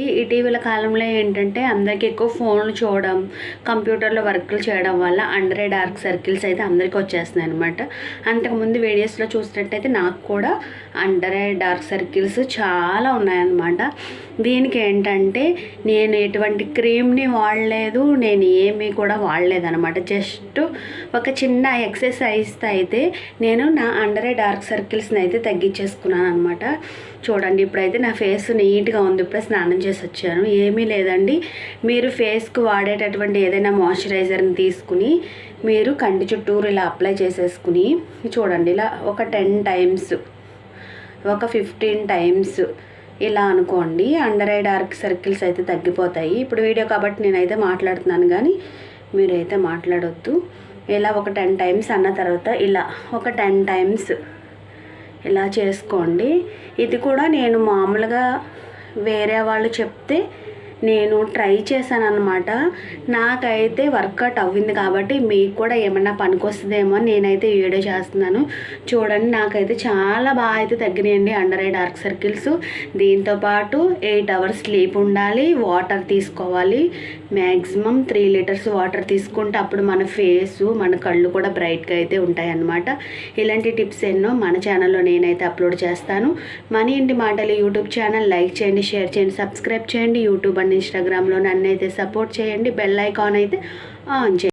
ఇటీవల కాలంలో ఏంటంటే అందరికీ ఎక్కువ ఫోన్లు చూడడం, కంప్యూటర్లో వర్కులు చేయడం వల్ల అండర్ ఐ డార్క్ సర్కిల్స్ అయితే అందరికీ వచ్చేస్తున్నాయి అనమాట. అంతకుముందు వీడియోస్లో చూసినట్టయితే నాకు కూడా అండర్ ఐ డార్క్ సర్కిల్స్ చాలా ఉన్నాయన్నమాట. దీనికి ఏంటంటే నేను ఎటువంటి క్రీమ్ని వాడలేదు, నేను ఏమీ కూడా వాడలేదన్నమాట. జస్ట్ ఒక చిన్న ఎక్సర్సైజ్తో అయితే నేను నా అండర్ ఐ డార్క్ సర్కిల్స్ని అయితే తగ్గించేసుకున్నాను అనమాట. చూడండి, ఇప్పుడైతే నా ఫేస్ నీట్గా ఉంది. ఇప్పుడే స్నానం చేసి వచ్చాను. ఏమీ లేదండి, మీరు ఫేస్కు వాడేటటువంటి ఏదైనా మాయిశ్చరైజర్ని తీసుకుని మీరు కంటి చుట్టూరు ఇలా అప్లై చేసేసుకుని చూడండి, ఇలా ఒక 10 టైమ్స్, ఒక 15 టైమ్స్ ఇలా అనుకోండి. అండర్ ఐ డార్క్ సర్కిల్స్ అయితే తగ్గిపోతాయి. ఇప్పుడు వీడియో కాబట్టి నేనైతే మాట్లాడుతున్నాను, కానీ మీరైతే మాట్లాడొద్దు. ఇలా ఒక 10 టైమ్స్ అన్న తర్వాత ఇలా ఒక 10 టైమ్స్ ఇలా చేసుకోండి. ఇది కూడా నేను మామూలుగా వేరే వాళ్ళు చెప్తే నేను ట్రై చేశాను అనమాట. నాకైతే వర్కౌట్ అవ్వింది కాబట్టి మీకు కూడా ఏమన్నా పనికొస్తుందేమో అని నేనైతే వీడియో చేస్తున్నాను. చూడండి, నాకైతే చాలా బాగా అయితే తగ్గినాయండి అండర్ ఐ డార్క్ సర్కిల్స్. దీంతోపాటు 8 అవర్స్ స్లీప్ ఉండాలి, వాటర్ తీసుకోవాలి. మ్యాక్సిమం 3 లీటర్స్ వాటర్ తీసుకుంటే అప్పుడు మన ఫేసు, మన కళ్ళు కూడా బ్రైట్గా అయితే ఉంటాయి అన్నమాట. ఇలాంటి టిప్స్ ఎన్నో మన ఛానల్లో నేనైతే అప్లోడ్ చేస్తాను. మన ఇంటి మాటలు యూట్యూబ్ ఛానల్ లైక్ చేయండి, షేర్ చేయండి, సబ్స్క్రైబ్ చేయండి. యూట్యూబ్ అండ్ ఇన్స్టాగ్రామ్లో నన్ను అయితే సపోర్ట్ చేయండి. బెల్ ఐకాన్ అయితే ఆన్ చేయండి.